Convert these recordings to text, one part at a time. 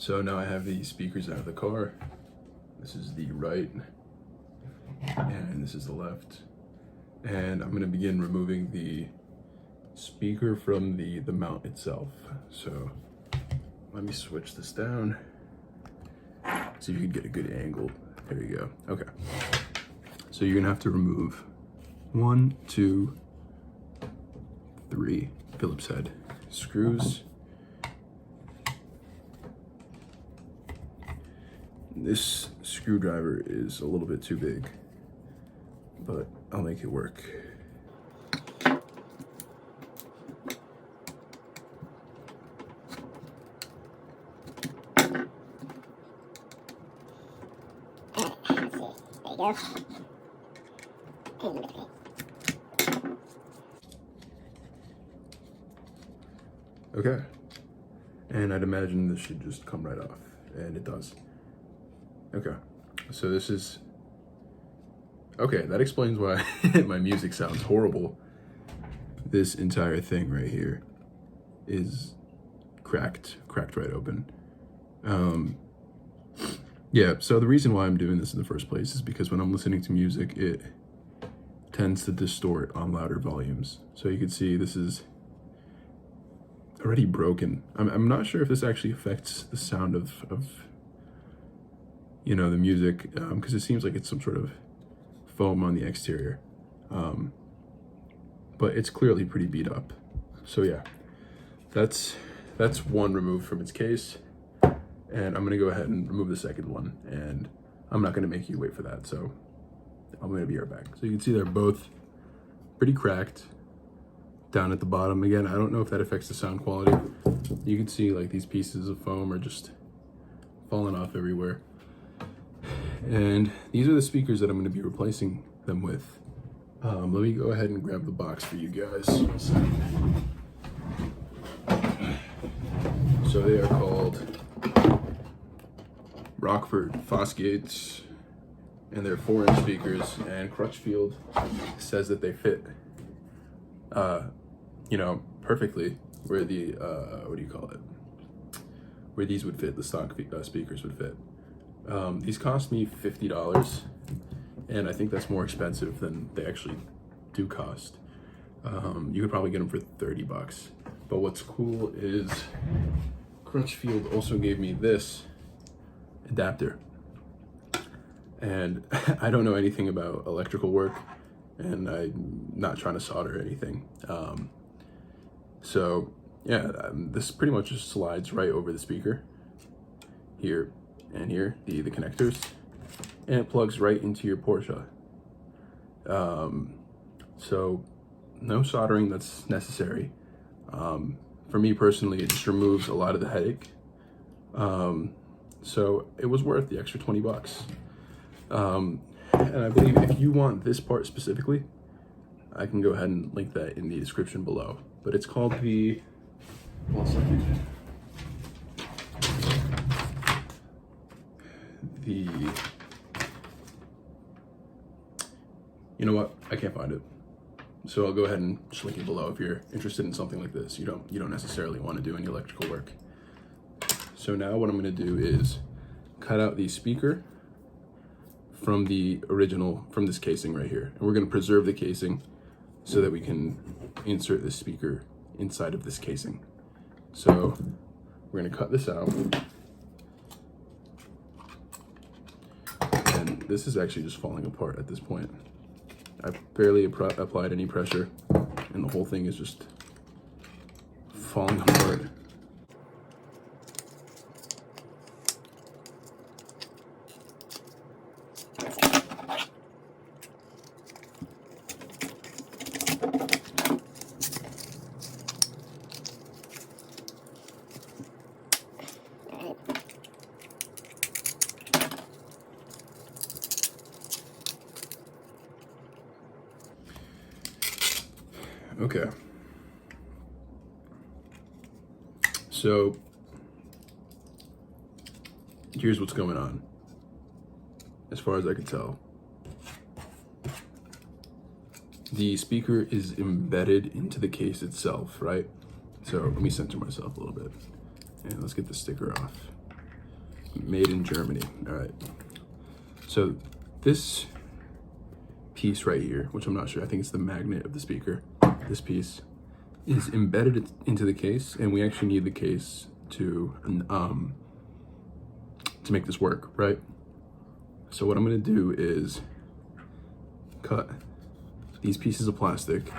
So now I have the speakers out of the car. This is the right, and this is the left. And I'm gonna begin removing the speaker from the mount itself. So let me switch this down. See if you can get a good angle. There you go. Okay. So you're gonna have to remove 1, 2, 3 Phillips head screws. This screwdriver is a little bit too big, but I'll make it work. There you go. Okay. And I'd imagine this should just come right off, and it does. Okay, so this is, okay, that explains why my music sounds horrible. This entire thing right here is cracked right open. Yeah, so the reason why I'm doing this in the first place is because when I'm listening to music, it tends to distort on louder volumes. So you can see this is already broken. I'm not sure if this actually affects the sound of you know, the music, because it seems like it's some sort of foam on the exterior. But it's clearly pretty beat up. So yeah, that's one removed from its case. And I'm gonna go ahead and remove the second one, and I'm not gonna make you wait for that, so I'm gonna be right back. So you can see they're both pretty cracked down at the bottom. Again, I don't know if that affects the sound quality. You can see like these pieces of foam are just falling off everywhere. And these are the speakers that I'm gonna be replacing them with. Let me go ahead and grab the box for you guys. So they are called Rockford Fosgates, and they're 4-inch speakers, and Crutchfield says that they fit, you know, perfectly where the, what do you call it? Where these would fit, the stock speakers would fit. These cost me $50, and I think that's more expensive than they actually do cost. You could probably get them for $30. But what's cool is Crutchfield also gave me this adapter, and I don't know anything about electrical work, and I'm not trying to solder anything. So yeah, this pretty much just slides right over the speaker here and here, the connectors, and it plugs right into your Porsche. So no soldering that's necessary. For me personally, it just removes a lot of the headache. So it was worth the extra $20. And I believe if you want this part specifically, I can go ahead and link that in the description below. But it's called the, one second. You know what? I can't find it. So I'll go ahead and just link it below if you're interested in something like this. You don't necessarily want to do any electrical work. So now what I'm going to do is cut out the speaker from the original, from this casing right here. And we're going to preserve the casing so that we can insert the speaker inside of this casing. So we're going to cut this out. And this is actually just falling apart at this point. I've barely applied any pressure, and the whole thing is just falling apart. Okay. So here's what's going on, as far as I can tell. The speaker is embedded into the case itself, right? So let me center myself a little bit, and let's get the sticker off. made in Germany. All right. So this piece right here, which I'm not sure, I think it's the magnet of the speaker. This piece is embedded into the case, and we actually need the case to make this work, right? So what I'm gonna do is cut these pieces of plastic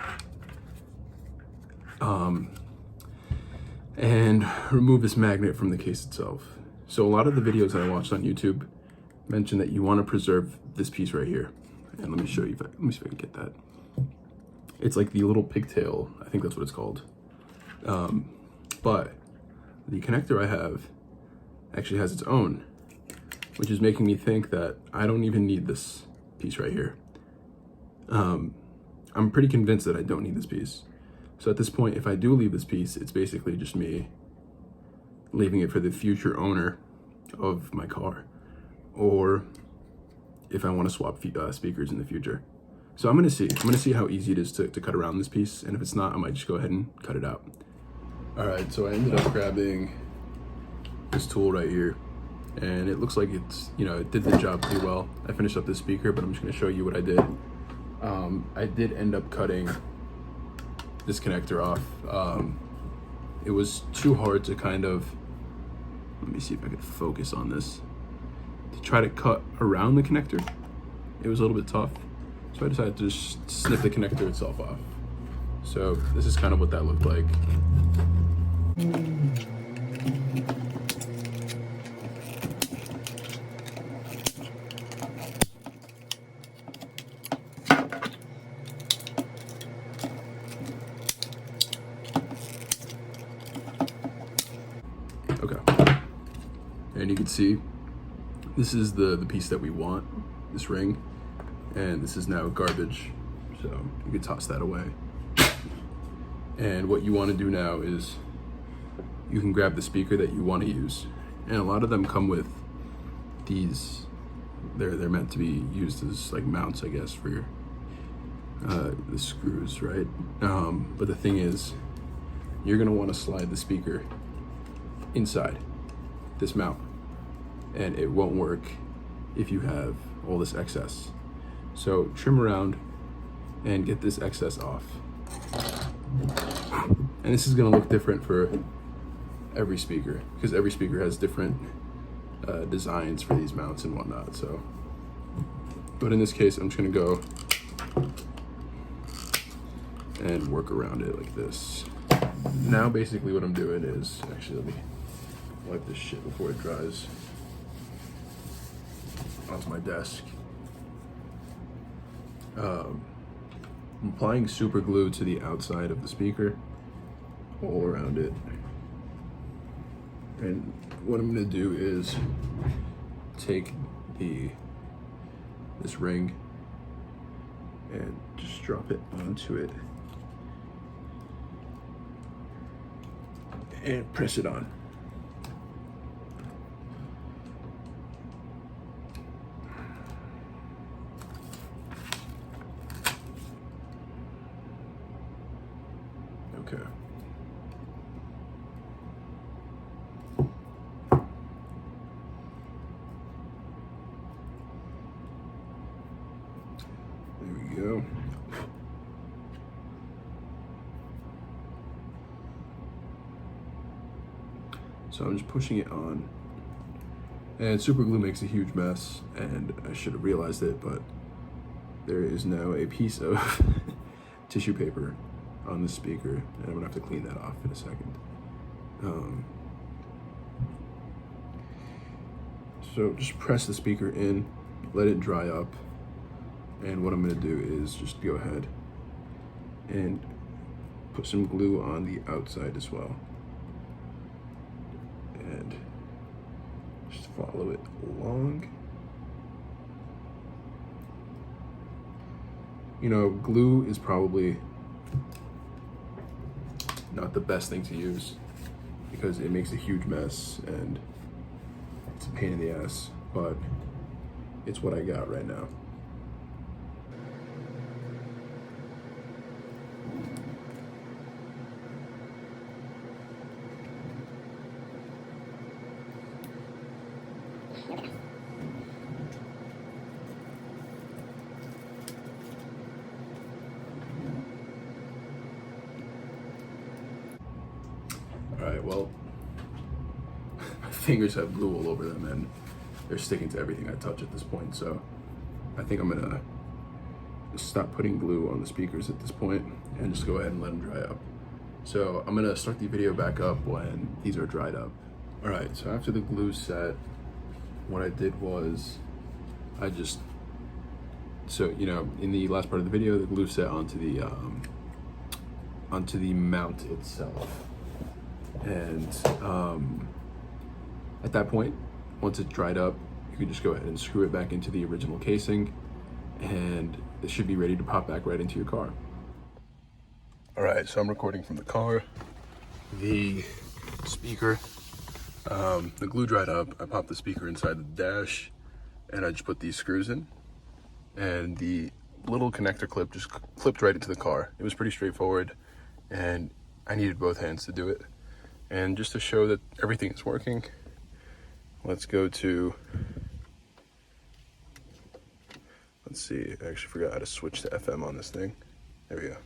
and remove this magnet from the case itself. So a lot of the videos that I watched on YouTube mention that you want to preserve this piece right here. And let me show you, let me see if I can get that. It's like the little pigtail, I think that's what it's called. But the connector I have actually has its own, which is making me think that I don't even need this piece right here. I'm pretty convinced that I don't need this piece. So at this point, if I do leave this piece, it's basically just me leaving it for the future owner of my car, or if I want to swap speakers in the future. So I'm gonna see how easy it is to cut around this piece, and if it's not, I might just go ahead and cut it out. All right, so I ended up grabbing this tool right here, and it looks like it's, it did the job pretty well. I finished up this speaker, but I'm just gonna show you what I did. I did end up cutting this connector off. It was too hard to kind of, let me see if I could focus on this, to try to cut around the connector. It was a little bit tough, so I decided to just snip the connector itself off. So this is kind of what that looked like. Okay, and you can see this is the piece that we want, this ring, and this is now garbage, so you can toss that away. And what you want to do now is you can grab the speaker that you want to use, and a lot of them come with these, they're meant to be used as like mounts, I guess, for your the screws, right? But the thing is, you're gonna want to slide the speaker inside this mount, and it won't work if you have all this excess. So trim around and get this excess off. And this is gonna look different for every speaker, because every speaker has different designs for these mounts and whatnot. So, but in this case, I'm just gonna go and work around it like this. Now basically what I'm doing is, actually let me wipe this shit before it dries onto my desk. I'm applying super glue to the outside of the speaker, all around it. And what I'm gonna do is take this ring and just drop it onto it and press it on. Okay. There we go. So I'm just pushing it on, and super glue makes a huge mess, and I should have realized it, but there is now a piece of tissue paper on the speaker, and I'm gonna have to clean that off in a second. So just press the speaker in, let it dry up, and what I'm gonna do is just go ahead and put some glue on the outside as well, and just follow it along. Glue is probably not the best thing to use because it makes a huge mess and it's a pain in the ass, but it's what I got right now. All right, well, my fingers have glue all over them and they're sticking to everything I touch at this point. So I think I'm gonna stop putting glue on the speakers at this point and just go ahead and let them dry up. So I'm gonna start the video back up when these are dried up. All right, so after the glue set, what I did was so you know, in the last part of the video, the glue set onto the mount itself. And at that point, once it's dried up, you can just go ahead and screw it back into the original casing, and it should be ready to pop back right into your car. All right, so I'm recording from the car. The speaker, the glue dried up. I popped the speaker inside the dash, and I just put these screws in, and the little connector clip just clipped right into the car. It was pretty straightforward, and I needed both hands to do it. And just to show that everything is working, let's go to, let's see, I actually forgot how to switch to FM on this thing. There we go.